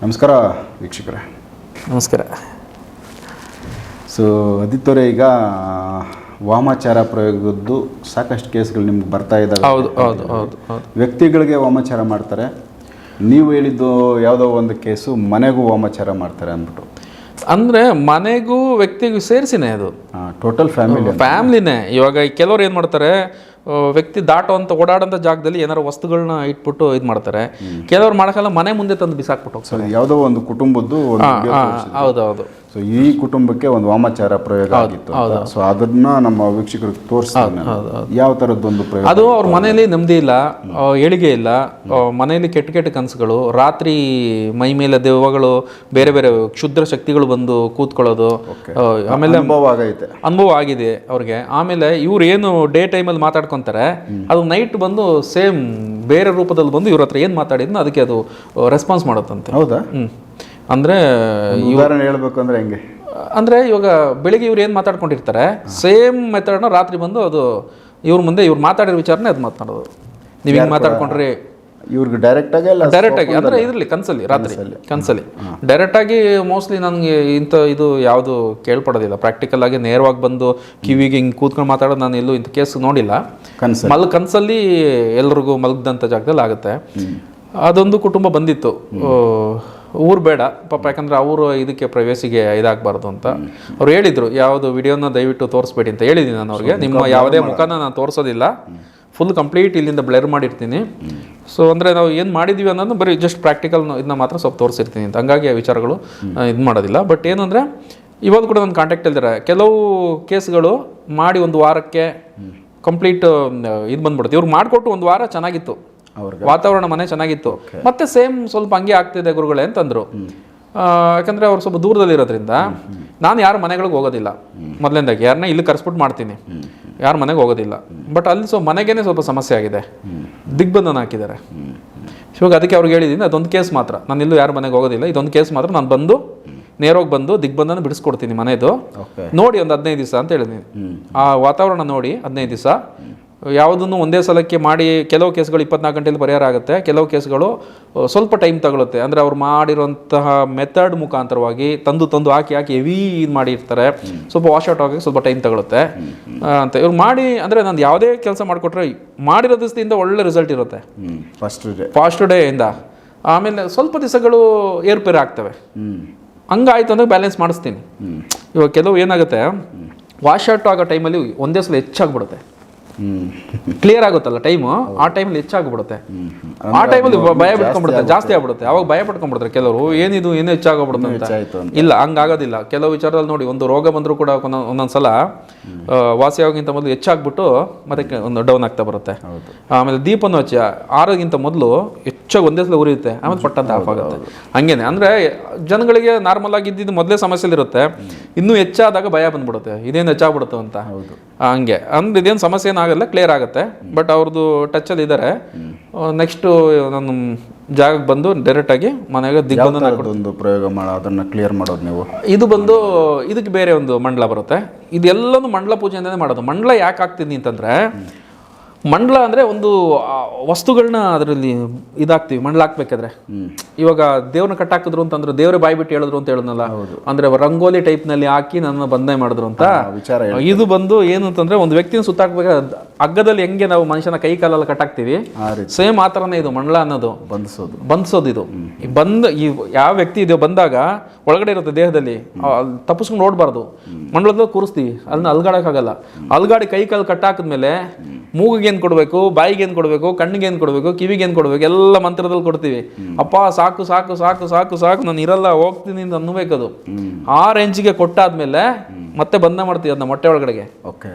ನಮಸ್ಕಾರ ವೀಕ್ಷಕರೇ. ನಮಸ್ಕಾರ. ಸೊ ಆದಿತ್ಯವರೇ, ಈಗ ವಾಮಾಚಾರ ಪ್ರಯೋಗದ್ದು ಸಾಕಷ್ಟು ಕೇಸ್ಗಳು ನಿಮ್ಗೆ ಬರ್ತಾ ಇದ್ದಾವೆ. ಹೌದು ಹೌದು ಹೌದು ಹೌದು. ವ್ಯಕ್ತಿಗಳಿಗೆ ವಾಮಾಚಾರ ಮಾಡ್ತಾರೆ. ನೀವು ಹೇಳಿದ್ದು ಯಾವುದೋ ಒಂದು ಕೇಸು ಮನೆಗೂ ವಾಮಾಚಾರ ಮಾಡ್ತಾರೆ ಅಂದ್ಬಿಟ್ಟು. ಅಂದರೆ ಮನೆಗೂ ವ್ಯಕ್ತಿಗೂ ಸೇರಿಸಿನೇ ಅದು ಟೋಟಲ್ ಫ್ಯಾಮಿಲಿನೇ. ಇವಾಗ ಕೆಲವ್ರು ಏನು ಮಾಡ್ತಾರೆ, ವ್ಯಕ್ತಿ ದಾಟುವಂಥ ಓಡಾಡೋಂಥ ಜಾಗದಲ್ಲಿ ಏನಾರು ವಸ್ತುಗಳನ್ನ ಇಟ್ಬಿಟ್ಟು ಇದು ಮಾಡ್ತಾರೆ. ಕೆಲವ್ರು ಮಾಡೋಕ್ಕಲ್ಲ, ಮನೆ ಮುಂದೆ ತಂದು ಬಿಸಾಕ್ಬಿಟ್ಟು ಹೋಗ್ತಾರೆ. ಯಾವುದೋ ಒಂದು ಕುಟುಂಬದ್ದು ಹೌದೌದು. ಸೊ ಈ ಕುಟುಂಬಕ್ಕೆ ಒಂದು ವಾಮಾಚಾರ ಪ್ರಯೋಗ ಆಗಿತ್ತು. ಸೊ ಅದನ್ನ ನಮ್ಮ ವೀಕ್ಷಕರಿಗೆ ತೋರಿಸ್ತಾರೆ. ಯಾವ ಥರದ್ದೊಂದು ಪ್ರಯೋಗ? ಅದು ಅವ್ರ ಮನೆಯಲ್ಲಿ ನೆಮ್ಮದಿ ಇಲ್ಲ, ಏಳಿಗೆ ಇಲ್ಲ, ಮನೆಯಲ್ಲಿ ಕೆಟ್ಟ ಕೆಟ್ಟ ಕನಸುಗಳು, ರಾತ್ರಿ ಮೈ ಮೇಲೆ ದೆವ್ವಗಳು, ಬೇರೆ ಬೇರೆ ಕ್ಷುದ್ರ ಶಕ್ತಿಗಳು ಬಂದು ಕೂತ್ಕೊಳ್ಳೋದು. ಆಮೇಲೆ ಅನುಭವ ಆಗಿದೆ ಅವ್ರಿಗೆ. ಆಮೇಲೆ ಇವ್ರು ಏನು ಡೇ ಟೈಮಲ್ಲಿ ಮಾತಾಡ್ಕೊಂತಾರೆ, ಅದು ನೈಟ್ ಬಂದು ಸೇಮ್ ಬೇರೆ ರೂಪದಲ್ಲಿ ಬಂದು ಇವ್ರ ಹತ್ರ ಏನು ಮಾತಾಡಿದ್ನೋ ಅದಕ್ಕೆ ಅದು ರೆಸ್ಪಾನ್ಸ್ ಮಾಡುತ್ತಂತೆ. ಹೌದಾ? ಅಂದರೆ ಉದಾಹರಣೆ ಹೇಳ್ಬೇಕು ಅಂದ್ರೆ ಹೆಂಗೆ ಅಂದರೆ ಇವಾಗ ಬೆಳಿಗ್ಗೆ ಇವ್ರು ಏನು ಮಾತಾಡ್ಕೊಂಡಿರ್ತಾರೆ, ಸೇಮ್ ಮೆಥಡ್ನ ರಾತ್ರಿ ಬಂದು ಅದು ಇವ್ರ ಮುಂದೆ ಇವ್ರು ಮಾತಾಡಿರೋ ವಿಚಾರನೇ ಅದು ಮಾತನಾಡೋದು. ನೀವು ಹಿಂಗೆ ಮಾತಾಡ್ಕೊಂಡ್ರಿ ಇವ್ರಿಗೆ ಡೈರೆಕ್ಟಾಗಿ ಅಂದರೆ ಇದರಲ್ಲಿ ಕನ್ಸಲ್ಲಿ, ರಾತ್ರಿ ಕನ್ಸಲ್ಲಿ ಡೈರೆಕ್ಟಾಗಿ. ಮೋಸ್ಟ್ಲಿ ನನಗೆ ಇಂಥ ಇದು ಯಾವುದು ಕೇಳ್ಪಡೋದಿಲ್ಲ. ಪ್ರಾಕ್ಟಿಕಲ್ ಆಗಿ ನೇರವಾಗಿ ಬಂದು ಕಿವಿಗೆ ಹಿಂಗೆ ಕೂತ್ಕೊಂಡು ಮಾತಾಡೋದು ನಾನು ಎಲ್ಲೂ ಇಂಥ ಕೇಸ್ ನೋಡಿಲ್ಲ. ಕನ್ಸಲ್ಲಿ ಎಲ್ರಿಗೂ ಮಲಗ್ದಂಥ ಜಾಗದಲ್ಲಿ ಆಗುತ್ತೆ. ಅದೊಂದು ಕುಟುಂಬ ಬಂದಿತ್ತು. ಊರು ಬೇಡ ಪಾಪ, ಯಾಕಂದರೆ ಅವರು ಇದಕ್ಕೆ ಪ್ರವೇಶಿಗೆ ಇದಾಗಬಾರ್ದು ಅಂತ ಅವ್ರು ಹೇಳಿದರು. ಯಾವುದು ವಿಡಿಯೋನ ದಯವಿಟ್ಟು ತೋರಿಸ್ಬೇಡಿ ಅಂತ ಹೇಳಿದ್ದೀನಿ ನಾನು ಅವ್ರಿಗೆ. ನಿಮ್ಮ ಯಾವುದೇ ಮುಖನ ನಾನು ತೋರಿಸೋದಿಲ್ಲ, ಫುಲ್ ಕಂಪ್ಲೀಟ್ ಇಲ್ಲಿಂದ ಬ್ಲರ್ ಮಾಡಿರ್ತೀನಿ. ಸೊ ಅಂದರೆ ನಾವು ಏನು ಮಾಡಿದ್ದೀವಿ ಅನ್ನೋದು ಬರೀ ಜಸ್ಟ್ ಪ್ರಾಕ್ಟಿಕಲ್ ಇದನ್ನ ಮಾತ್ರ ಸ್ವಲ್ಪ ತೋರಿಸಿರ್ತೀನಿ ಅಂತ. ಹಂಗಾಗಿ ಆ ವಿಚಾರಗಳು ಇದು ಮಾಡೋದಿಲ್ಲ. ಬಟ್ ಏನಂದರೆ ಇವಾಗ ಕೂಡ ನನ್ನ ಕಾಂಟ್ಯಾಕ್ಟ್ ಇಲ್ದಿರ ಕೆಲವು ಕೇಸ್ಗಳು ಮಾಡಿ ಒಂದು ವಾರಕ್ಕೆ ಕಂಪ್ಲೀಟ್ ಇದು ಬಂದ್ಬಿಡುತ್ತೆ. ಇವ್ರು ಮಾಡಿಕೊಟ್ಟು ಒಂದು ವಾರ ಚೆನ್ನಾಗಿತ್ತು, ವಾತಾವರಣ ಮನೆ ಚೆನ್ನಾಗಿತ್ತು, ಮತ್ತೆ ಸೇಮ್ ಸ್ವಲ್ಪ ಹಂಗೆ ಆಗ್ತಿದೆ ಗುರುಗಳೇ ಅಂತಂದ್ರು. ಯಾಕಂದರೆ ಅವ್ರು ಸ್ವಲ್ಪ ದೂರದಲ್ಲಿರೋದ್ರಿಂದ ನಾನು ಯಾರ ಮನೆಗಳಿಗೆ ಹೋಗೋದಿಲ್ಲ ಮೊದಲಿಂದಾಗಿ. ಯಾರನ್ನ ಇಲ್ಲಿ ಕರೆಸ್ಬಿಟ್ಟು ಮಾಡ್ತೀನಿ, ಯಾರ ಮನೆಗೆ ಹೋಗೋದಿಲ್ಲ. ಬಟ್ ಅಲ್ಲಿ ಮನೆಗೇನೆ ಸ್ವಲ್ಪ ಸಮಸ್ಯೆ ಆಗಿದೆ, ದಿಗ್ಬಂಧನ ಹಾಕಿದ್ದಾರೆ. ಇವಾಗ ಅದಕ್ಕೆ ಅವ್ರಿಗೆ ಹೇಳಿದ್ದೀನಿ, ಅದೊಂದು ಕೇಸ್ ಮಾತ್ರ ನಾನು ಇಲ್ಲೂ ಯಾರ ಮನೆಗೆ ಹೋಗೋದಿಲ್ಲ, ಇದೊಂದು ಕೇಸ್ ಮಾತ್ರ ನಾನು ಬಂದು ನೇರವಾಗಿ ಬಂದು ದಿಗ್ಬಂಧನ ಬಿಡಿಸ್ಕೊಡ್ತೀನಿ ಮನೆದು. ನೋಡಿ ಒಂದು 15 ದಿವಸ ಅಂತ ಹೇಳಿದ್ದೀನಿ. ಆ ವಾತಾವರಣ ನೋಡಿ 15 ದಿವಸ ಯಾವುದನ್ನು ಒಂದೇ ಸಲಕ್ಕೆ ಮಾಡಿ. ಕೆಲವು ಕೇಸ್ಗಳು 24 ಗಂಟೆಯಲ್ಲಿ ಪರಿಹಾರ ಆಗುತ್ತೆ, ಕೆಲವು ಕೇಸ್ಗಳು ಸ್ವಲ್ಪ ಟೈಮ್ ತಗೊಳುತ್ತೆ. ಅಂದರೆ ಅವ್ರು ಮಾಡಿರುವಂತಹ ಮೆಥಡ್ ಮುಖಾಂತರವಾಗಿ ತಂದು ಹಾಕಿ ಹೆವಿ ಇದು ಮಾಡಿರ್ತಾರೆ, ಸ್ವಲ್ಪ ವಾಶ್ ಔಟ್ ಆಗಿ ಸ್ವಲ್ಪ ಟೈಮ್ ತಗೊಳುತ್ತೆ ಅಂತ ಇವ್ರು ಮಾಡಿ. ಅಂದರೆ ನಾನು ಯಾವುದೇ ಕೆಲಸ ಮಾಡಿಕೊಟ್ರೆ ಮಾಡಿರೋ ದಿವಸದಿಂದ ಒಳ್ಳೆ ರಿಸಲ್ಟ್ ಇರುತ್ತೆ ಫಸ್ಟ್ ಡೇ ಇಂದ. ಆಮೇಲೆ ಸ್ವಲ್ಪ ದಿವಸಗಳು ಏರ್ಪೇರ್ ಆಗ್ತವೆ, ಹಂಗಾಯ್ತು ಅಂದರೆ ಬ್ಯಾಲೆನ್ಸ್ ಮಾಡಿಸ್ತೀನಿ. ಇವಾಗ ಕೆಲವು ಏನಾಗುತ್ತೆ, ವಾಶ್ ಔಟ್ ಆಗೋ ಟೈಮಲ್ಲಿ ಒಂದೇ ಸಲ ಹೆಚ್ಚಾಗ್ಬಿಡುತ್ತೆ, ಕ್ಲಿಯರ್ ಆಗುತ್ತಲ್ಲ ಟೈಮು, ಆ ಟೈಮಲ್ಲಿ ಹೆಚ್ಚಾಗ್ಬಿಡುತ್ತೆ. ಆ ಟೈಮಲ್ಲಿ ಭಯ ಬಿಟ್ಕೊಂಡ್ಬಿಡುತ್ತೆ, ಜಾಸ್ತಿ ಆಗ್ಬಿಡುತ್ತೆ. ಅವಾಗ ಭಯ ಪಡ್ಕೊಂಡ್ಬಿಡ್ತಾರೆ ಕೆಲವರು, ಏನಿದು ಏನು ಹೆಚ್ಚಾಗೋಗ್ಬಿಡುತ್ತೆ ಅಂತ. ಇಲ್ಲ, ಹಂಗಾಗೋದಿಲ್ಲ. ಕೆಲವು ವಿಚಾರದಲ್ಲಿ ನೋಡಿ, ಒಂದು ರೋಗ ಬಂದರೂ ಕೂಡ ಒಂದೊಂದ್ಸಲ ವಾಸಿಯಾಗೋಕ್ಕಿಂತ ಮೊದಲು ಹೆಚ್ಚಾಗ್ಬಿಟ್ಟು ಮತ್ತೆ ಒಂದು ಡೌನ್ ಆಗ್ತಾ ಬರುತ್ತೆ. ಆಮೇಲೆ ದೀಪನೂ ಹಚ್ಚಿ ಆರೋಗಿಂತ ಮೊದಲು ಹೆಚ್ಚಾಗಿ ಒಂದೇ ಸಲ ಉರಿಯುತ್ತೆ, ಆಮೇಲೆ ಪಟ್ಟಂತ ಆಫ್ ಆಗುತ್ತೆ. ಹಂಗೇನೆ ಅಂದರೆ ಜನಗಳಿಗೆ ನಾರ್ಮಲ್ ಆಗಿ ಇದ್ದಿದ್ದು ಮೊದಲೇ ಸಮಸ್ಯೆಲಿರುತ್ತೆ, ಇನ್ನೂ ಹೆಚ್ಚಾದಾಗ ಭಯ ಬಂದ್ಬಿಡುತ್ತೆ, ಇದೇನು ಹೆಚ್ಚಾಗ್ಬಿಡುತ್ತೆ ಅಂತ. ಹಂಗೆ ಅಂದ್ರೆ ಇದೇನು ಸಮಸ್ಯೆ ಆಗಲ್ಲ, ಕ್ಲಿಯರ್ ಆಗುತ್ತೆ. ಬಟ್ ಅವ್ರದ್ದು ಟಚಲ್ಲಿ ಇದ್ದಾರೆ. ನೆಕ್ಸ್ಟು ನಾನು ಜಾಗಕ್ಕೆ ಬಂದು ಡೈರೆಕ್ಟಾಗಿ ಮನೆಗೆ ದಿಗ್ಬಂಧನ ಒಂದು ಪ್ರಯೋಗ ಅದನ್ನು ಕ್ಲಿಯರ್ ಮಾಡೋದು. ನೀವು ಇದು ಬಂದು ಇದಕ್ಕೆ ಬೇರೆ ಒಂದು ಮಂಡಲ ಬರುತ್ತೆ. ಇದೆಲ್ಲನೂ ಮಂಡಲ ಪೂಜೆಯಿಂದನೇ ಮಾಡೋದು. ಮಂಡಲ ಯಾಕೆ ಆಗ್ತೀನಿ ಅಂತಂದರೆ, ಮಂಡಲ ಅಂದರೆ ಒಂದು ವಸ್ತುಗಳನ್ನ ಅದರಲ್ಲಿ ಇದಾಗ್ತೀವಿ ಮಂಡಲ ಹಾಕ್ಬೇಕಾದ್ರೆ. ಇವಾಗ ದೇವ್ರನ್ನ ಕಟ್ಟಾಕಿದ್ರು ಅಂತಂದ್ರೆ ದೇವ್ರೆ ಬಾಯಿ ಬಿಟ್ಟು ಹೇಳಿದ್ರು ಅಂತ ಹೇಳಿದ್ನಲ್ಲ, ಅಂದ್ರೆ ರಂಗೋಲಿ ಟೈಪ್ನಲ್ಲಿ ಹಾಕಿ ನನ್ನ ಬಂಧನ ಮಾಡಿದ್ರು ಅಂತ ವಿಚಾರ. ಇದು ಬಂದು ಏನು ಅಂತಂದ್ರೆ, ಒಂದು ವ್ಯಕ್ತಿನ ಸುತ್ತಾಕ್ಬೇಕಾದ್ರೆ ಹಗ್ಗದಲ್ಲಿ ಹೆಂಗೆ ನಾವು ಮನುಷ್ಯನ ಕೈ ಕಾಲೆಲ್ಲ ಕಟ್ಟಾಕ್ತೀವಿ, ಸೇಮ್ ಆ ಥರನೇ ಇದು ಮಂಡಲ ಅನ್ನೋದು. ಬಂಧಿಸೋದು ಇದು ಈ ಯಾವ ವ್ಯಕ್ತಿ ಇದೆಯೋ ಬಂದಾಗ ಒಳಗಡೆ ಇರುತ್ತೆ ದೇಹದಲ್ಲಿ, ತಪ್ಪಿಸ್ಕೊಂಡು ಓಡಬಾರ್ದು. ಮಂಡಲದಲ್ಲಿ ಕೂರಿಸ್ತೀವಿ, ಅದನ್ನ ಅಲ್ಗಾಡಕ್ಕಾಗಲ್ಲ. ಅಲ್ಗಾಡಿ ಕೈ ಕಾಲು ಕಟ್ಟಾಕಿದ್ಮೇಲೆ ಮೂಗಿಗೆ ಏನು ಕೊಡಬೇಕು, ಬಾಯಿಗೆ ಏನು ಕೊಡಬೇಕು, ಕಣ್ಣಿಗೆ ಏನು ಕೊಡಬೇಕು, ಕಿವಿಗೆ ಏನು ಕೊಡಬೇಕು, ಎಲ್ಲ ಮಂತ್ರದಲ್ಲಿ ಕೊಡ್ತೀವಿ. ಅಪ್ಪ ಸಾಕು ಸಾಕು ಸಾಕು ಸಾಕು ಸಾಕು ನಾನು ಇರಲ್ಲ ಹೋಗ್ತೀನಿ ಅಂತ ಅನ್ನಬೇಕದು. ಆ ರೇಂಜಿಗೆ ಕೊಟ್ಟಾದ್ಮೇಲೆ ಮತ್ತೆ ಬಂಧ ಮಾಡ್ತೀವಿ ಅದನ್ನ ಮೊಟ್ಟೆ ಒಳಗಡೆಗೆ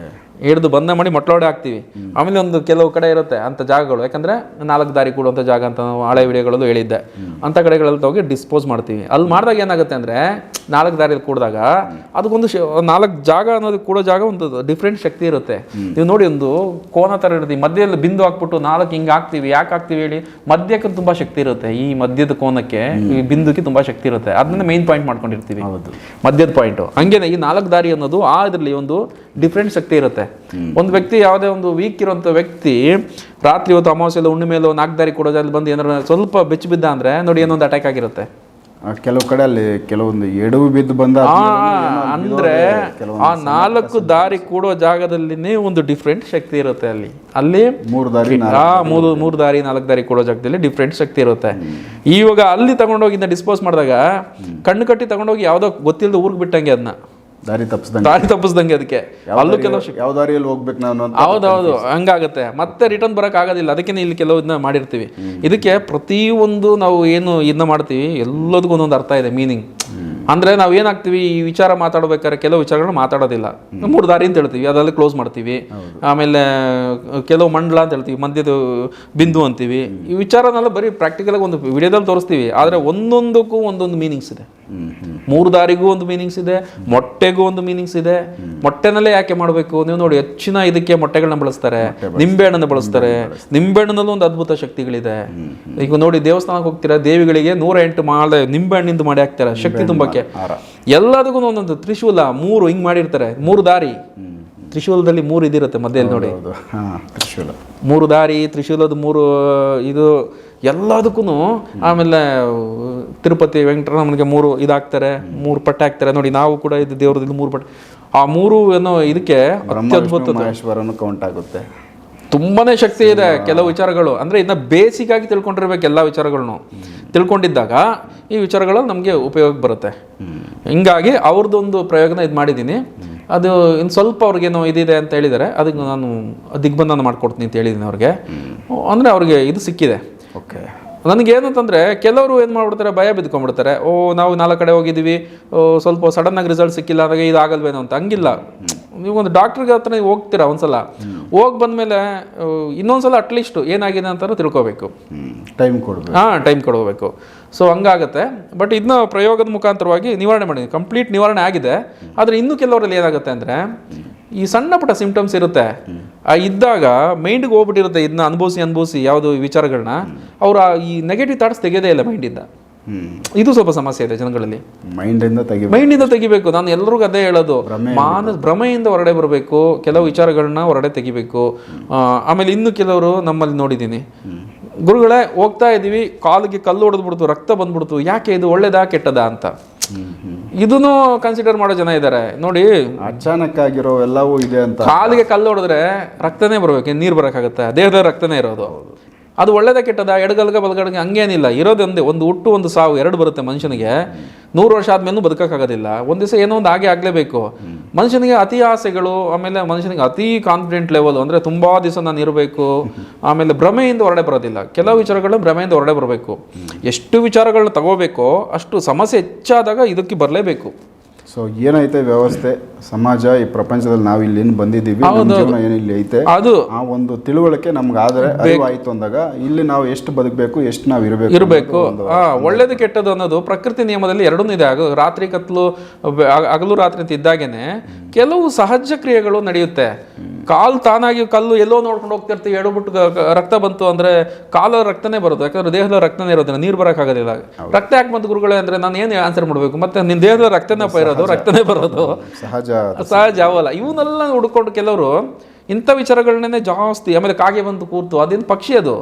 ಹಿಡಿದು ಬಂಧ ಮಾಡಿ ಮೊಟ್ಟೆ ಒಳಗಡೆ ಹಾಕ್ತೀವಿ. ಆಮೇಲೆ ಒಂದು ಕೆಲವು ಕಡೆ ಇರುತ್ತೆ ಅಂಥ ಜಾಗಗಳು, ಯಾಕಂದರೆ 4 ದಾರಿ ಕೂಡುವಂಥ ಜಾಗ ಅಂತ ನಾವು ಹಳೆ ವಿಡಿಯೋಗಳಲ್ಲೂ ಹೇಳಿದ್ದೆ. ಅಂಥ ಕಡೆಗಳಲ್ಲಿ ಹೋಗಿ ಡಿಸ್ಪೋಸ್ ಮಾಡ್ತೀವಿ. ಅಲ್ಲಿ ಮಾಡಿದಾಗ ಏನಾಗುತ್ತೆ ಅಂದರೆ, 4 ದಾರಿಯಲ್ಲಿ ಕೂಡಿದಾಗ ಅದಕ್ಕೊಂದು 4 ಜಾಗ ಅನ್ನೋದು ಕೂಡೋ ಜಾಗ ಒಂದು ಡಿಫ್ರೆಂಟ್ ಶಕ್ತಿ ಇರುತ್ತೆ. ನೀವು ನೋಡಿ, ಒಂದು ಕೋನ ಥರ ಇರ್ತೀವಿ, ಮಧ್ಯದಲ್ಲಿ ಬಿಂದು ಹಾಕ್ಬಿಟ್ಟು 4 ಹಿಂಗೆ ಹಾಕ್ತೀವಿ. ಯಾಕೆ ಹಾಕ್ತೀವಿ ಹೇಳಿ? ಮಧ್ಯಕ್ಕೆ ತುಂಬ ಶಕ್ತಿ ಇರುತ್ತೆ. ಈ ಮಧ್ಯದ ಕೋನಕ್ಕೆ, ಈ ಬಿಂದುಕ್ಕೆ ತುಂಬ ಶಕ್ತಿ ಇರುತ್ತೆ. ಅದನ್ನ ಮೇನ್ ಪಾಯಿಂಟ್ ಮಾಡ್ಕೊಂಡಿರ್ತೀವಿ, ಮಧ್ಯದ ಪಾಯಿಂಟು. ಹಂಗೇನೆ ಈ 4 ದಾರಿ ಅನ್ನೋದು ಇದರಲ್ಲಿ ಒಂದು ಡಿಫ್ರೆಂಟ್ ಶಕ್ತಿ ಇರುತ್ತೆ. ಒಂದು ವ್ಯಕ್ತಿ, ಯಾವುದೇ ಒಂದು ವೀಕ್ ಇರುವಂಥ ವ್ಯಕ್ತಿ ರಾತ್ರಿ ಹೊತ್ತು ಅಮಾವಾಸ್ಯೆಲ್ಲ ಹುಣ್ಣಿಮೆಲ್ಲ 4 ದಾರಿ ಕೊಡೋದ್ರಲ್ಲಿ ಬಂದು ಏನಾರ ಸ್ವಲ್ಪ ಬೆಚ್ಚ ಬಿದ್ದ ಅಂದರೆ ನೋಡಿ, ಏನೊಂದು ಅಟ್ಯಾಕ್ ಆಗಿರುತ್ತೆ. ಕೆಲವು ಕಡೆ ಅಲ್ಲಿ ಕೆಲವೊಂದು ಎಡವು ಬಿದ್ದು ಬಂದ ಅಂದ್ರೆ ಆ 4 ದಾರಿ ಕೂಡೋ ಜಾಗದಲ್ಲಿನೇ ಒಂದು ಡಿಫ್ರೆಂಟ್ ಶಕ್ತಿ ಇರುತ್ತೆ. ಅಲ್ಲಿ 3 ದಾರಿ 3 ದಾರಿ 4 ದಾರಿ ಕೂಡೋ ಜಾಗದಲ್ಲಿ ಡಿಫ್ರೆಂಟ್ ಶಕ್ತಿ ಇರುತ್ತೆ. ಇವಾಗ ಅಲ್ಲಿ ತಗೊಂಡೋಗಿ ಡಿಸ್ಪೋಸ್ ಮಾಡಿದಾಗ ಕಣ್ಣು ಕಟ್ಟಿ ತಗೊಂಡೋಗಿ ಯಾವ್ದೋ ಗೊತ್ತಿಲ್ಲದ ಊರ್ಗ್ ಬಿಟ್ಟಂಗೆ ಅದನ್ನ ದಾರಿ ತಪ್ಪಿಸ್ದಂಗೆ ಅದಕ್ಕೆ ಅಲ್ಲೂ ಕೆಲವು ಯಾವ ದಾರಿಯಲ್ಲಿ ಹೋಗ್ಬೇಕು ನಾನು. ಹೌದೌದು, ಹಂಗಾಗತ್ತೆ. ಮತ್ತೆ ರಿಟರ್ನ್ ಬರಕ್ ಆಗೋದಿಲ್ಲ. ಅದಕ್ಕೆ ಇಲ್ಲಿ ಕೆಲವನ್ನ ಮಾಡಿರ್ತೀವಿ. ಇದಕ್ಕೆ ಪ್ರತಿಯೊಂದು ನಾವು ಏನು ಇದನ್ನ ಮಾಡ್ತೀವಿ ಎಲ್ಲದಕ್ಕೂ ಒಂದೊಂದು ಅರ್ಥ ಇದೆ, ಮೀನಿಂಗ್. ಅಂದ್ರೆ ನಾವ್ ಏನಾಗ್ತೀವಿ, ಈ ವಿಚಾರ ಮಾತಾಡ್ಬೇಕಾದ್ರೆ ಕೆಲವು ವಿಚಾರಗಳನ್ನ ಮಾತಾಡೋದಿಲ್ಲ. 3 ದಾರಿ ಅಂತ ಹೇಳ್ತೀವಿ, ಅದರಲ್ಲಿ ಕ್ಲೋಸ್ ಮಾಡ್ತೀವಿ. ಆಮೇಲೆ ಕೆಲವು ಮಂಡಲ ಅಂತ ಹೇಳ್ತೀವಿ, ಮಧ್ಯದ ಬಿಂದು ಅಂತೀವಿ. ಈ ವಿಚಾರನೆಲ್ಲ ಬರೀ ಪ್ರಾಕ್ಟಿಕಲ್ ಆಗಿ ಒಂದು ವಿಡಿಯೋದಲ್ಲಿ ತೋರಿಸ್ತೀವಿ. ಆದ್ರೆ ಒಂದೊಂದಕ್ಕೂ ಒಂದೊಂದು ಮೀನಿಂಗ್ಸ್ ಇದೆ. 3 ದಾರಿಗೂ ಒಂದು ಮೀನಿಂಗ್ಸ್ ಇದೆ, ಮೊಟ್ಟೆಗೂ ಒಂದು ಮೀನಿಂಗ್ಸ್ ಇದೆ. ಮೊಟ್ಟೆನಲ್ಲೇ ಯಾಕೆ ಮಾಡಬೇಕು ನೀವು ನೋಡಿ, ಹೆಚ್ಚಿನ ಇದಕ್ಕೆ ಮೊಟ್ಟೆಗಳನ್ನ ಬಳಸ್ತಾರೆ, ನಿಂಬೆಹಣ್ಣನ್ನು ಬಳಸ್ತಾರೆ. ನಿಂಬೆಹಣ್ಣಲ್ಲೂ ಒಂದು ಅದ್ಭುತ ಶಕ್ತಿಗಳಿದೆ. ಈಗ ನೋಡಿ, ದೇವಸ್ಥಾನಕ್ಕೆ ಹೋಗ್ತೀರಾ, ದೇವಿಗಳಿಗೆ 108 ಮಾಲೆ ನಿಂಬೆಹಣ್ಣಿಂದ ಮಾಡಿ ಹಾಕ್ತಾರೆ ಶಕ್ತಿ ತುಂಬಕ್ಕೆ. ಎಲ್ಲದಕ್ಕೂ ಒಂದೊಂದು ತ್ರಿಶೂಲ 3 ಹಿಂಗ್ ಮಾಡಿರ್ತಾರೆ. 3 ದಾರಿ, ತ್ರಿಶೂಲದಲ್ಲಿ 3 ಇದಿರುತ್ತೆ ಮಧ್ಯದಲ್ಲಿ ನೋಡಿ, 3 ದಾರಿ, ತ್ರಿಶೂಲದ 3 ಇದು ಎಲ್ಲದಕ್ಕೂ. ಆಮೇಲೆ ತಿರುಪತಿ ವೆಂಕಟರಮಣಗೆ 3 ಇದಾಕ್ತಾರೆ, 3 ಪಟ್ಟೆ ಹಾಕ್ತಾರೆ ನೋಡಿ. ನಾವು ಕೂಡ ಇದು ದೇವ್ರದಲ್ಲಿ 3 ಪಟ್ಟೆ, ಆ 3 ಏನೋ ಇದಕ್ಕೆ ಅತ್ಯದ್ಭುತ ಕೌಂಟ್ ಆಗುತ್ತೆ. ತುಂಬಾನೇ ಶಕ್ತಿ ಇದೆ ಕೆಲವು ವಿಚಾರಗಳು. ಅಂದ್ರೆ ಇದನ್ನ ಬೇಸಿಕ್ ಆಗಿ ತಿಳ್ಕೊಂಡಿರ್ಬೇಕು. ಎಲ್ಲ ವಿಚಾರಗಳನ್ನು ತಿಳ್ಕೊಂಡಿದ್ದಾಗ ಈ ವಿಚಾರಗಳು ನಮಗೆ ಉಪಯೋಗ ಬರುತ್ತೆ. ಹಿಂಗಾಗಿ ಅವ್ರದ್ದೊಂದು ಪ್ರಯೋಗನ ಇದು ಮಾಡಿದ್ದೀನಿ. ಅದು ಇನ್ನು ಸ್ವಲ್ಪ ಅವ್ರಿಗೇನೋ ಇದಿದೆ ಅಂತ ಹೇಳಿದ್ದಾರೆ, ಅದಕ್ಕೆ ನಾನು ದಿಗ್ಬಂಧನ ಮಾಡ್ಕೊಡ್ತೀನಿ ಅಂತ ಹೇಳಿದ್ದೀನಿ ಅವ್ರಿಗೆ. ಅಂದರೆ ಅವ್ರಿಗೆ ಇದು ಸಿಕ್ಕಿದೆ. ಓಕೆ, ನನಗೇನಂತಂದರೆ ಕೆಲವರು ಏನು ಮಾಡ್ಬಿಡ್ತಾರೆ, ಭಯ ಬಿದ್ಕೊಂಡ್ಬಿಡ್ತಾರೆ. ನಾವು 4 ಕಡೆ ಹೋಗಿದ್ದೀವಿ, ಸ್ವಲ್ಪ ಸಡನ್ನಾಗಿ ರಿಸಲ್ಟ್ ಸಿಕ್ಕಿಲ್ಲ ಅಂದಾಗ ಇದಾಗಲ್ವೇನೋ ಅಂತ. ಹಂಗಿಲ್ಲ. ನೀವು ಒಂದು ಡಾಕ್ಟ್ರಿಗೆ ಹತ್ರ ನೀವು ಹೋಗ್ತೀರಾ, ಒಂದ್ಸಲ ಹೋಗಿ ಬಂದಮೇಲೆ ಇನ್ನೊಂದ್ಸಲ ಅಟ್ಲೀಸ್ಟ್ ಏನಾಗಿದೆ ಅಂತ ತಿಳ್ಕೊಬೇಕು, ಟೈಮ್ ಕೊಡಬೇಕು. ಸೊ ಹಂಗಾಗತ್ತೆ. ಬಟ್ ಇದನ್ನ ಪ್ರಯೋಗದ ಮುಖಾಂತರವಾಗಿ ನಿವಾರಣೆ ಮಾಡಿದ್ವಿ. ಕಂಪ್ಲೀಟ್ ನಿವಾರಣೆ ಆಗಿದೆ. ಆದರೆ ಇನ್ನೂ ಕೆಲವರಲ್ಲಿ ಏನಾಗುತ್ತೆ ಅಂದರೆ, ಈ ಸಣ್ಣ ಪುಟ್ಟ ಸಿಂಪ್ಟಮ್ಸ್ ಇರುತ್ತೆ, ಇದ್ದಾಗ ಮೈಂಡ್ಗೆ ಹೋಗ್ಬಿಟ್ಟಿರುತ್ತೆ. ಇದನ್ನ ಅನುಭವಿಸಿ ಯಾವುದು ವಿಚಾರಗಳನ್ನ ಅವರು ಈ ನೆಗೆಟಿವ್ ಥಾಟ್ಸ್ ತೆಗೆಯೋದೇ ಇಲ್ಲ ಮೈಂಡಿಂದ. ಇದು ಸ್ವಲ್ಪ ಸಮಸ್ಯೆ ಇದೆ ಜನಗಳಲ್ಲಿ. ಮೈಂಡಿಂದ ತೆಗಿಬೇಕು. ನಾನು ಎಲ್ಲರಿಗೂ ಅದೇ ಹೇಳೋದು, ಭ್ರಮೆಯಿಂದ ಹೊರಡೆ ಬರಬೇಕು, ಕೆಲವು ವಿಚಾರಗಳನ್ನ ಹೊರಡೆ ತೆಗಿಬೇಕು. ಆಮೇಲೆ ಇನ್ನು ಕೆಲವರು ನಮ್ಮಲ್ಲಿ ನೋಡಿದ್ದೀನಿ, ಗುರುಗಳೇ ಹೋಗ್ತಾ ಇದೀವಿ, ಕಾಲಿಗೆ ಕಲ್ಲು ಹೊಡೆದ್ಬಿಡ್ತು, ರಕ್ತ ಬಂದ್ಬಿಡ್ತು, ಯಾಕೆ ಇದು ಒಳ್ಳೇದಾ ಕೆಟ್ಟದಾ ಅಂತ ಇದನ್ನು ಕನ್ಸಿಡರ್ ಮಾಡೋ ಜನ ಇದ್ದಾರೆ ನೋಡಿ. ಅಚಾನಕ್ ಆಗಿರೋ ಎಲ್ಲವೂ ಇದೆ ಅಂತ. ಕಾಲಿಗೆ ಕಲ್ಲು ಹೊಡೆದ್ರೆ ರಕ್ತನೇ ಬರ್ಬೇಕು, ನೀರು ಬರೋಕ್ಕಾಗತ್ತೆ? ದೇಹದ ರಕ್ತನೇ ಇರೋದು. ಅದು ಒಳ್ಳೇದ ಕೆಟ್ಟದ? ಎಡಗಲ್ಗ ಬಲಗಡೆಗೆ ಹಂಗೇನಿಲ್ಲ. ಇರೋದೊಂದೇ, ಒಂದು ಹುಟ್ಟು ಒಂದು ಸಾವು 2 ಬರುತ್ತೆ ಮನುಷ್ಯನಿಗೆ. 100 ವರ್ಷ ಆದ್ಮೇಲೂ ಬದುಕೋಕ್ಕಾಗೋದಿಲ್ಲ. ಒಂದು ದಿವಸ ಏನೋ ಒಂದು ಆಗಲೇಬೇಕು. ಮನುಷ್ಯನಿಗೆ ಅತಿ ಆಸೆಗಳು, ಆಮೇಲೆ ಮನುಷ್ಯನಿಗೆ ಅತಿ ಕಾನ್ಫಿಡೆಂಟ್ ಲೆವೆಲ್, ಅಂದರೆ ತುಂಬ ದಿವಸ ನಾನು ಇರಬೇಕು. ಆಮೇಲೆ ಭ್ರಮೆಯಿಂದ ಹೊರಡೆ ಬರೋದಿಲ್ಲ. ಕೆಲವು ವಿಚಾರಗಳು ಭ್ರಮೆಯಿಂದ ಹೊರಡೆ ಬರಬೇಕು. ಎಷ್ಟು ವಿಚಾರಗಳನ್ನ ತಗೋಬೇಕೋ ಅಷ್ಟು ಸಮಸ್ಯೆ ಹೆಚ್ಚಾದಾಗ ಇದಕ್ಕೆ ಬರಲೇಬೇಕು. ಸೊ ಏನೈತೆ ವ್ಯವಸ್ಥೆ, ಸಮಾಜ, ಈ ಪ್ರಪಂಚದಲ್ಲಿ ನಾವು ಇಲ್ಲಿ ಏನು ಬಂದಿದ್ದೀವಿ, ಜೀವನ ಏನಿಲ್ಲಿ ಐತೆ, ಅದು ಆ ಒಂದು ತಿಳುವಳಿಕೆ ನಮ್ಗೆ ಆದರೆ ಆಯ್ತು ಅಂದಾಗ ಇಲ್ಲಿ ನಾವು ಎಷ್ಟು ಬದುಕಬೇಕು, ಎಷ್ಟು ನಾವು ಇರಬೇಕು. ಒಳ್ಳೇದು ಕೆಟ್ಟದ್ದು ಅನ್ನೋದು ಪ್ರಕೃತಿ ನಿಯಮದಲ್ಲಿ ಎರಡೂ ಇದೆ. ರಾತ್ರಿ ಕತ್ಲು, ಹಗಲು ರಾತ್ರಿ ಅಂತ ಇದ್ದಾಗೇನೆ ಕೆಲವು ಸಹಜ ಕ್ರಿಯೆಗಳು ನಡೆಯುತ್ತೆ. ಕಾಲು ತಾನಾಗಿ ಕಲ್ಲು ಎಲ್ಲೋ ನೋಡ್ಕೊಂಡು ಹೋಗ್ತಿರ್ತೀವಿ, ಎಡಬಿಟ್ಟು ರಕ್ತ ಬಂತು ಅಂದ್ರೆ ಕಾಲ ರಕ್ತನೇ ಬರೋದು. ಯಾಕಂದ್ರೆ ದೇಹದ ರಕ್ತನೇ ಇರೋದಿಲ್ಲ, ನೀರು ಬರೋಕ್ಕಾಗೋದಿಲ್ಲ. ರಕ್ತ ಯಾಕೆ ಬಂತು ಗುರುಗಳೇ ಅಂದ್ರೆ ನಾನು ಏನು ಆನ್ಸರ್ ಮಾಡಬೇಕು? ಮತ್ತೆ ನಿನ್ನ ದೇಹದ ರಕ್ತನೇ ಇರೋದು, ರಕ್ತನೇ ಬರೋದು ಸಹಜ ಅವಲ್ಲ. ಇವನ್ನೆಲ್ಲ ಹುಡ್ಕೊಂಡು ಕೆಲವರು ಇಂಥ ವಿಚಾರಗಳನ್ನೇ ಜಾಸ್ತಿ. ಆಮೇಲೆ ಕಾಗೆ ಬಂತು ಕೂರ್ತು, ಅದೇನು ಪಕ್ಷಿ, ಅದು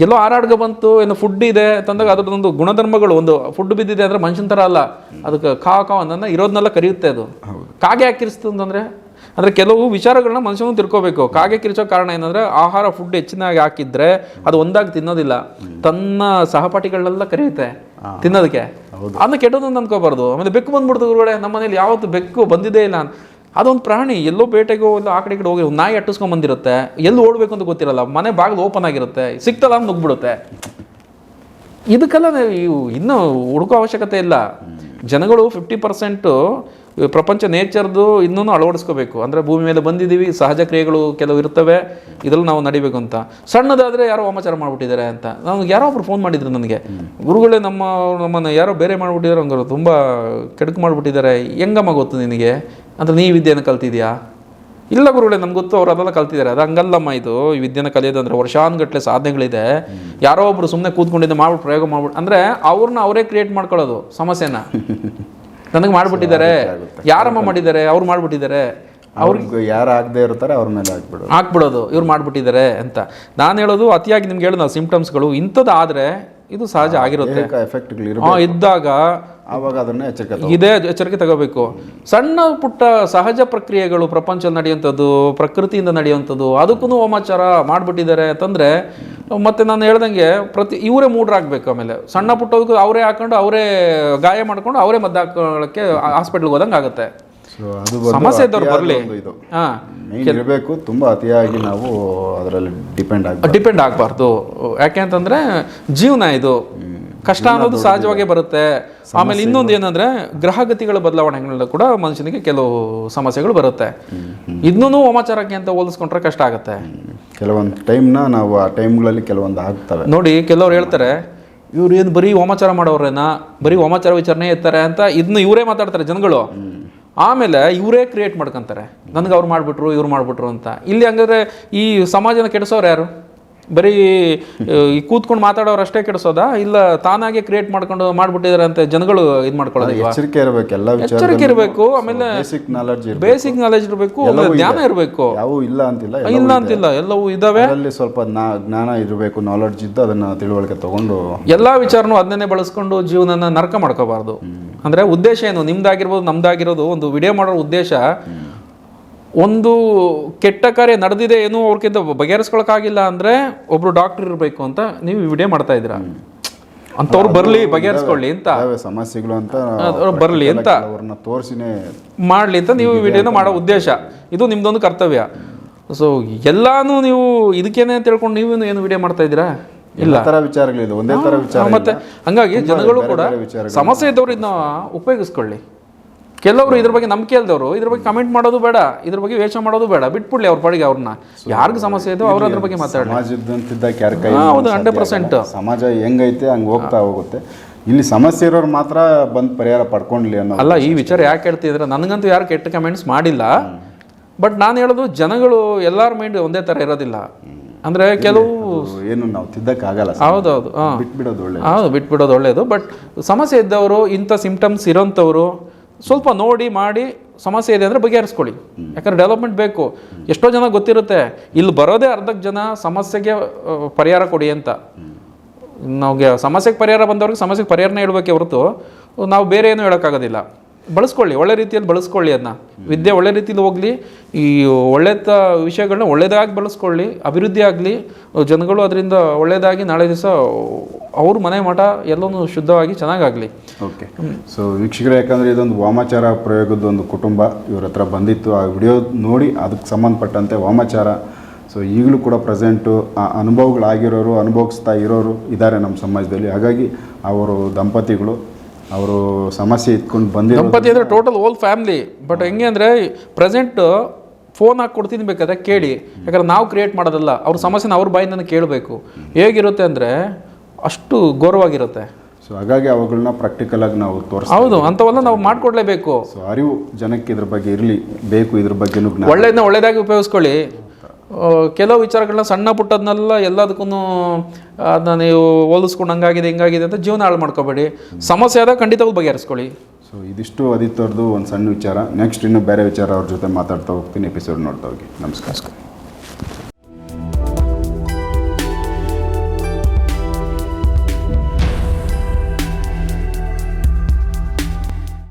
ಎಲ್ಲೋ ಹಾರಾಡ್ಗ ಬಂತು, ಏನು ಫುಡ್ ಇದೆ ತಂದಾಗ ಅದ್ರದ್ದೊಂದು ಗುಣಧರ್ಮಗಳು. ಒಂದು ಫುಡ್ ಬಿದ್ದಿದೆ ಅಂದ್ರೆ ಮನುಷ್ಯನ ಥರ ಅಲ್ಲ, ಅದಕ್ಕೆ ಕಾ ಅಂದ ಇರೋದನ್ನೆಲ್ಲ ಕರೆಯುತ್ತೆ. ಅದು ಕಾಗೆ ಯಾಕೆ ಕಿರಿಸ್ತು ಅಂತಂದ್ರೆ, ಅಂದರೆ ಕೆಲವು ವಿಚಾರಗಳನ್ನ ಮನುಷ್ಯನು ತಿಳ್ಕೋಬೇಕು. ಕಾಗೆ ಕಿರಿಚೋ ಕಾರಣ ಏನಂದ್ರೆ, ಆಹಾರ ಫುಡ್ ಹೆಚ್ಚಿನಾಗಿ ಹಾಕಿದ್ರೆ ಅದು ಒಂದಾಗಿ ತಿನ್ನೋದಿಲ್ಲ, ತನ್ನ ಸಹಪಾಠಿಗಳನ್ನೆಲ್ಲ ಕರೆಯುತ್ತೆ ತಿನ್ನೋದಕ್ಕೆ. ಅದನ್ನ ಕೆಟ್ಟದೊಂದು ಅನ್ಕೋಬಾರ್ದು. ಆಮೇಲೆ ಬೆಕ್ಕು ಬಂದ್ಬಿಡ್ತು ಗುರುಗಳೇ, ನಮ್ಮ ಮನೇಲಿ ಯಾವತ್ತು ಬೆಕ್ಕು ಬಂದಿದ್ದೇ ಇಲ್ಲ. ಅದೊಂದು ಪ್ರಾಣಿ, ಎಲ್ಲೋ ಬೇಟೆಗೋ ಇಲ್ಲ ಆ ಕಡೆ ಹೋಗಿ ನಾಯಿ ಅಟ್ಟಿಸ್ಕೊಂಡ್ ಬಂದಿರುತ್ತೆ, ಎಲ್ಲಿ ಓಡಬೇಕು ಅಂತ ಗೊತ್ತಿರಲ್ಲ, ಮನೆ ಬಾಗಿಲು ಓಪನ್ ಆಗಿರುತ್ತೆ, ಸಿಕ್ತಲ್ಲ ಅಂತ ನುಗ್ಬಿಡುತ್ತೆ. ಇದಕ್ಕೆಲ್ಲ ಇನ್ನೂ ಹುಡುಕೋ ಅವಶ್ಯಕತೆ ಇಲ್ಲ. ಜನಗಳು 50% ಪ್ರಪಂಚ ನೇಚರ್ದು ಇನ್ನೂ ಅಳವಡಿಸ್ಕೋಬೇಕು. ಅಂದರೆ ಭೂಮಿ ಮೇಲೆ ಬಂದಿದ್ದೀವಿ, ಸಹಜ ಕ್ರಿಯೆಗಳು ಕೆಲವು ಇರ್ತವೆ, ಇದ್ರಲ್ಲಿ ನಾವು ನಡಿಬೇಕು ಅಂತ. ಸಣ್ಣದಾದರೆ ಯಾರೋ ವಾಮಾಚಾರ ಮಾಡಿಬಿಟ್ಟಿದ್ದಾರೆ ಅಂತ ನನಗೆ ಯಾರೋ ಒಬ್ರು ಫೋನ್ ಮಾಡಿದ್ರು ನನಗೆ, ಗುರುಗಳೇ ನಮ್ಮನ್ನು ಯಾರೋ ಬೇರೆ ಮಾಡಿಬಿಟ್ಟಿದ್ದಾರೆ, ಹಂಗಾರು ತುಂಬ ಕೆಡುಕು ಮಾಡಿಬಿಟ್ಟಿದ್ದಾರೆ, ಹೆಂಗಮ್ಮ ಗೊತ್ತು ನಿನಗೆ ಅಂದರೆ ನೀ ವಿದ್ಯೆಯನ್ನು ಕಲ್ತಿದ್ಯಾ? ಇಲ್ಲ ಗುರುಗಳೇ ನಮ್ಗೆ ಗೊತ್ತು, ಅವ್ರು ಅದೆಲ್ಲ ಕಲ್ತಿದ್ದಾರೆ. ಅದು ಹಂಗಲ್ಲಮ್ಮ, ಇದು ಈ ವಿದ್ಯೆನ ಕಲಿಯೋದು ಅಂದರೆ ವರ್ಷಾನುಗಟ್ಟಲೆ ಸಾಧನೆಗಳಿದೆ. ಯಾರೋ ಒಬ್ರು ಸುಮ್ಮನೆ ಕೂತ್ಕೊಂಡಿದ್ದೆ ಮಾಡ್ಬಿಟ್ಟು ಪ್ರಯೋಗ ಮಾಡ್ಬಿಟ್ಟು ಅಂದರೆ ಅವ್ರನ್ನ ಅವರೇ ಕ್ರಿಯೇಟ್ ಮಾಡ್ಕೊಳ್ಳೋದು ಸಮಸ್ಯೆನ. ನನಗೆ ಮಾಡ್ಬಿಟ್ಟಿದ್ದಾರೆ, ಯಾರಮ್ಮ ಮಾಡಿದ್ದಾರೆ, ಅವ್ರು ಮಾಡ್ಬಿಟ್ಟಿದ್ದಾರೆ, ಅವ್ರಿಗೆ ಯಾರು ಆಗದೆ ಇರ್ತಾರೆ ಅವ್ರ ಮೇಲೆ ಹಾಕ್ಬಿಡೋದು, ಇವ್ರು ಮಾಡ್ಬಿಟ್ಟಿದ್ದಾರೆ ಅಂತ. ನಾನು ಹೇಳೋದು ಅತಿಯಾಗಿ ನಿಮ್ಗೆ ಹೇಳೋದು ಸಿಂಪ್ಟಮ್ಸ್ಗಳು ಇಂಥದ್ದು ಆದರೆ ಇದು ಸಹಜ ಆಗಿರುತ್ತೆ. ಎಫೆಕ್ಟ್ಗಳು ಇದ್ದಾಗ ಆವಾಗ ಅದನ್ನ ಎಚ್ಚರಿಕೆ ತಗೋಬೇಕು. ಸಣ್ಣ ಪುಟ್ಟ ಸಹಜ ಪ್ರಕ್ರಿಯೆಗಳು ಪ್ರಪಂಚದಲ್ಲಿ ನಡೆಯುವಂಥದ್ದು, ಪ್ರಕೃತಿಯಿಂದ ನಡೆಯುವಂಥದ್ದು, ಅದಕ್ಕೂ ವಾಮಾಚಾರ ಮಾಡಿಬಿಟ್ಟಿದ್ದಾರೆ ಅಂತಂದರೆ ಮತ್ತೆ ನಾನು ಹೇಳ್ದಂಗೆ ಇವರೇ ಮೂಡ್ರಾಗಬೇಕು. ಆಮೇಲೆ ಸಣ್ಣ ಪುಟ್ಟದಕ್ಕೂ ಅವರೇ ಹಾಕೊಂಡು ಅವರೇ ಗಾಯ ಮಾಡ್ಕೊಂಡು ಅವರೇ ಮದ್ದು ಹಾಕೊಳ್ಳೋಕ್ಕೆ ಹಾಸ್ಪಿಟ್ಲ್ಗೆ ಹೋದಂಗೆ ಆಗುತ್ತೆ. ಸಮಸ್ಯೆ ಇದ್ದವ್ರು ಬರಲಿ, ಇರಬೇಕು. ತುಂಬಾ ಅತಿಯಾಗಿ ನಾವು ಅದರಲ್ಲಿ ಡಿಪೆಂಡ್ ಆಗಬಾರ್ದು. ಯಾಕೆ ಅಂತಂದ್ರೆ ಜೀವನ ಇದು, ಕಷ್ಟ ಅನ್ನೋದು ಸಹಜವಾಗಿ ಬರುತ್ತೆ. ಆಮೇಲೆ ಇನ್ನೊಂದು ಏನಂದ್ರೆ ಗ್ರಹಗತಿಗಳ ಬದಲಾವಣೆಗಳಿಂದ ಕೂಡ ಮನುಷ್ಯನಿಗೆ ಕೆಲವು ಸಮಸ್ಯೆಗಳು ಬರುತ್ತೆ. ಇದನ್ನೂ ವಾಮಾಚಾರಕ್ಕೆ ಅಂತ ಹೋಲಿಸ್ಕೊಂಡ್ರೆ ಕಷ್ಟ ಆಗುತ್ತೆ. ಕೆಲವೊಂದು ಟೈಮ್ನ ನಾವು ಆ ಟೈಮ್ಗಳಲ್ಲಿ ಕೆಲವೊಂದು ಆಗ್ತವೆ ನೋಡಿ. ಕೆಲವ್ರು ಹೇಳ್ತಾರೆ ಇವ್ರು ಏನು ಬರೀ ವಾಮಾಚಾರ ಮಾಡೋರೇನಾ, ಬರೀ ವಾಮಾಚಾರ ವಿಚಾರಣೆ ಇರ್ತಾರೆ ಅಂತ ಇದನ್ನ ಇವರೇ ಮಾತಾಡ್ತಾರೆ ಜನಗಳು. ಆಮೇಲೆ ಇವರೇ ಕ್ರಿಯೇಟ್ ಮಾಡ್ಕೊಂತಾರೆ, ನನಗೆ ಅವ್ರು ಮಾಡಿಬಿಟ್ರು ಇವ್ರು ಮಾಡಿಬಿಟ್ರು ಅಂತ. ಇಲ್ಲಿ ಹಂಗಾದ್ರೆ ಈ ಸಮಾಜನ ಕೆಡಿಸೋರು ಯಾರು? ಬರೀ ಈ ಕೂತ್ಕೊಂಡು ಮಾತಾಡೋರು ಅಷ್ಟೇ ಕೆಡಿಸೋದಾ, ಇಲ್ಲ ತಾನಾಗೆ ಕ್ರಿಯೇಟ್ ಮಾಡ್ಕೊಂಡು ಮಾಡ್ಬಿಟ್ಟಿದ್ದಾರೆ ಅಂತ ಜನಗಳು ಇದು ಮಾಡ್ಕೊಳ್ಳೋದು? ಎಚ್ಚರಿಕೆ ಇರಬೇಕು, ಎಲ್ಲ ಎಚ್ಚರಿಕೆ ಇರಬೇಕು. ಆಮೇಲೆ ಬೇಸಿಕ್ ನಾಲೆಜ್ ಇರಬೇಕು, ಜ್ಞಾನ ಇರಬೇಕು. ಯಾವೂ ಇಲ್ಲ ಅಂತಿಲ್ಲ, ಎಲ್ಲವೂ ಇದಾವೆ. ಅಲ್ಲಿ ಸ್ವಲ್ಪ ಜ್ಞಾನ ಇರಬೇಕು, ನಾಲೆಡ್ಜ್ ಇದ್ದು ಅದನ್ನ ತಿಳುವಳಿಕೆ ತಗೊಂಡು ಎಲ್ಲಾ ವಿಚಾರನೂ ಅದನ್ನೇ ಬಳಸ್ಕೊಂಡು ಜೀವನನ ನರಕ ಮಾಡ್ಕೋಬಾರ್ದು. ಅಂದ್ರೆ ಉದ್ದೇಶ ಏನು? ನಿಮ್ದಾಗಿರ್ಬೋದು ನಮ್ದಾಗಿರೋದು ಒಂದು ವಿಡಿಯೋ ಮಾಡೋ ಉದ್ದೇಶ, ಒಂದು ಕೆಟ್ಟ ಕಾರ್ಯ ನಡೆದಿದೆ ಏನೋ ಅವ್ರಿಗಿಂತ ಬಗೆಹರಿಸ್ಕೊಳಕ್ಕಾಗಿಲ್ಲ ಅಂದ್ರೆ ಒಬ್ರು ಡಾಕ್ಟರ್ ಇರಬೇಕು ಅಂತ ನೀವು ವಿಡಿಯೋ ಮಾಡ್ತಾ ಇದ್ದೀರಾ. ಅಂತವ್ರು ಬರ್ಲಿ ಬಗೆಹರಿಸ್ಕೊಳ್ಳಿ ಅಂತ, ಸಮಸ್ಯೆಗಳು ಅಂತ ಬರ್ಲಿ ಅಂತ ತೋರಿಸಿನೇ ಮಾಡ್ಲಿ ಅಂತ ನೀವು ವಿಡಿಯೋನ ಮಾಡೋ ಉದ್ದೇಶ. ಇದು ನಿಮ್ದೊಂದು ಕರ್ತವ್ಯ. ಸೊ ಎಲ್ಲಾನು ನೀವು ಇದಕ್ಕೇನೆ ತಿಳ್ಕೊಂಡು ನೀವು ಏನು ವಿಡಿಯೋ ಮಾಡ್ತಾ ಇದ್ದೀರಾ? ಇಲ್ಲ, ವಿಚಾರಗಳಿದೆ, ಒಂದೇ ತರ ವಿಚಾರ. ಮತ್ತೆ ಹಂಗಾಗಿ ಜನಗಳು ಕೂಡ ಸಮಸ್ಯೆ ಇದ್ದವ್ರು ಇದನ್ನ ಉಪಯೋಗಿಸ್ಕೊಳ್ಳಿ. ಕೆಲವರು ಇದ್ರ ಬಗ್ಗೆ ನಂಬಿಕೆ ಇಲ್ದವರು ಇದ್ರ ಬಗ್ಗೆ ಕಮೆಂಟ್ ಮಾಡೋದು ಬೇಡ, ಇದ್ರ ಬಗ್ಗೆ ವೇಷ ಮಾಡೋದು ಬೇಡ, ಬಿಟ್ಬಿಡ್ಲಿ ಅವ್ರ ಪಾಡಿಗೆ. ಅವ್ರನ್ನ ಯಾರಿಗೂ ಸಮಸ್ಯೆ ಇದೋ ಅವ್ರ ಅದ್ರ ಬಗ್ಗೆ ಮಾತಾಡಿ. ಹೌದು, 100%. ಸಮಾಜ ಹೆಂಗೈತೆ ಹಂಗೆ ಹೋಗುತ್ತೆ. ಇಲ್ಲಿ ಸಮಸ್ಯೆ ಇರೋರು ಮಾತ್ರ ಬಂದು ಪರಿಹಾರ ಪಡ್ಕೊಂಡ್ಲಿ ಅನ್ನೋ ಅಲ್ಲ. ಈ ವಿಚಾರ ಯಾಕೆ ಹೇಳ್ತಿದ್ರೆ, ನನಗಂತೂ ಯಾರು ಕೆಟ್ಟ ಕಮೆಂಟ್ಸ್ ಮಾಡಿಲ್ಲ. ಬಟ್ ನಾನು ಹೇಳೋದು ಜನಗಳು ಎಲ್ಲರ ಮೈಂಡ್ ಒಂದೇ ಥರ ಇರೋದಿಲ್ಲ. ಅಂದ್ರೆ ಕೆಲವು ಏನು ನಾವು ತಿದ್ದಕ್ಕಾಗಲ್ಲ. ಹೌದೌದು, ಬಿಟ್ಬಿಡೋದು ಒಳ್ಳೇದು. ಬಟ್ ಸಮಸ್ಯೆ ಇದ್ದವರು, ಇಂಥ ಸಿಂಪ್ಟಮ್ಸ್ ಇರೋಂಥವ್ರು ಸ್ವಲ್ಪ ನೋಡಿ ಮಾಡಿ ಸಮಸ್ಯೆ ಇದೆ ಅಂದರೆ ಬಗೆಹರಿಸ್ಕೊಳ್ಳಿ. ಯಾಕಂದ್ರೆ ಡೆವಲಪ್ಮೆಂಟ್ ಬೇಕು. ಎಷ್ಟೋ ಜನ ಗೊತ್ತಿರುತ್ತೆ, ಇಲ್ಲಿ ಬರೋದೇ ಅರ್ಧಕ್ಕೆ ಜನ ಸಮಸ್ಯೆಗೆ ಪರಿಹಾರ ಕೊಡಿ ಅಂತ. ನಮಗೆ ಸಮಸ್ಯೆಗೆ ಪರಿಹಾರ ಬಂದವ್ರಿಗೆ ಸಮಸ್ಯೆಗೆ ಪರಿಹಾರನೇ ಹೇಳ್ಬೇಕೆ ಹೊರತು ನಾವು ಬೇರೆ ಏನೂ ಹೇಳೋಕ್ಕಾಗೋದಿಲ್ಲ. ಬಳಸ್ಕೊಳ್ಳಿ, ಒಳ್ಳೆ ರೀತಿಯಲ್ಲಿ ಬಳಸ್ಕೊಳ್ಳಿ. ಅದನ್ನ ವಿದ್ಯೆ ಒಳ್ಳೆ ರೀತಿಯಲ್ಲಿ ಹೋಗಲಿ, ಈ ಒಳ್ಳೆದ ವಿಷಯಗಳನ್ನ ಒಳ್ಳೆಯದಾಗಿ ಬಳಸ್ಕೊಳ್ಳಿ, ಅಭಿವೃದ್ಧಿ ಆಗಲಿ, ಜನಗಳು ಅದರಿಂದ ಒಳ್ಳೆಯದಾಗಿ ನಾಳೆ ದಿವಸ ಅವ್ರ ಮನೆ ಮಠ ಎಲ್ಲವೂ ಶುದ್ಧವಾಗಿ ಚೆನ್ನಾಗಾಗಲಿ. ಓಕೆ. ಸೊ ವೀಕ್ಷಕರೇ, ಯಾಕಂದರೆ ಇದೊಂದು ವಾಮಾಚಾರ ಪ್ರಯೋಗದ ಒಂದು ಕುಟುಂಬ ಇವ್ರ ಹತ್ರ ಬಂದಿತ್ತು. ಆ ವಿಡಿಯೋ ನೋಡಿ ಅದಕ್ಕೆ ಸಂಬಂಧಪಟ್ಟಂತೆ ವಾಮಾಚಾರ ಸೊ ಈಗಲೂ ಕೂಡ ಪ್ರೆಸೆಂಟು ಆ ಅನುಭವಗಳಾಗಿರೋರು, ಅನುಭವಿಸ್ತಾ ಇರೋರು ಇದ್ದಾರೆ ನಮ್ಮ ಸಮಾಜದಲ್ಲಿ. ಹಾಗಾಗಿ ಅವರು ದಂಪತಿಗಳು ಅವರು ಸಮಸ್ಯೆ ಇಟ್ಕೊಂಡು ಬಂದಿರೋ ದಂಪತಿ ಅಂದರೆ ಟೋಟಲ್ ಹೋಲ್ ಫ್ಯಾಮಿಲಿ. ಬಟ್ ಹೆಂಗೆ ಅಂದರೆ ಪ್ರೆಸೆಂಟ್ ಫೋನ್ ಹಾಕಿ ಕೊಡ್ತೀನಿ ಬೇಕಾದ್ರೆ ಕೇಳಿ. ಯಾಕಂದ್ರೆ ನಾವು ಕ್ರಿಯೇಟ್ ಮಾಡೋದಲ್ಲ, ಅವ್ರ ಸಮಸ್ಯೆನ ಅವ್ರ ಬಾಯಿಂದ ಕೇಳಬೇಕು. ಹೇಗಿರುತ್ತೆ ಅಂದರೆ ಅಷ್ಟು ಗೌರವವಾಗಿರುತ್ತೆ. ಸೊ ಹಾಗಾಗಿ ಅವುಗಳನ್ನ ಪ್ರಾಕ್ಟಿಕಲ್ ಆಗಿ ನಾವು ತೋರಿಸ್ತೀವಿ. ಹೌದು, ಅಂಥವೆಲ್ಲ ನಾವು ಮಾಡ್ಕೊಡ್ಲೇಬೇಕು. ಸೊ ಅರಿವು ಜನಕ್ಕೆ ಇದ್ರ ಬಗ್ಗೆ ಇರಲಿ ಬೇಕು, ಇದ್ರ ಬಗ್ಗೆ ಒಳ್ಳೆಯದನ್ನ ಒಳ್ಳೆಯದಾಗಿ ಉಪಯೋಗಿಸ್ಕೊಳ್ಳಿ. ಕೆಲವು ವಿಚಾರಗಳನ್ನ ಸಣ್ಣ ಪುಟ್ಟದನ್ನೆಲ್ಲ ಎಲ್ಲದಕ್ಕೂ ಅದನ್ನ ನೀವು ಹೋಲಿಸ್ಕೊಂಡು ಹಂಗಾಗಿದೆ ಹಿಂಗಾಗಿದೆ ಅಂತ ಜೀವನ ಹಾಳು ಮಾಡ್ಕೋಬೇಡಿ. ಸಮಸ್ಯೆ ಆದಾಗ ಖಂಡಿತವಾಗಿ ಬಗೆಹರಿಸ್ಕೊಳ್ಳಿ. ಸೊ ಇದಿಷ್ಟು ಆದಿತ್ಯವ್ರದ್ದು ಒಂದು ಸಣ್ಣ ವಿಚಾರ. ನೆಕ್ಸ್ಟ್ ಇನ್ನೂ ಬೇರೆ ವಿಚಾರ ಅವ್ರ ಜೊತೆ ಮಾತಾಡ್ತಾ ಹೋಗ್ತೀನಿ. ಎಪಿಸೋಡ್ ನೋಡ್ತಾ ಹೋಗಿ. ನಮಸ್ಕಾರ.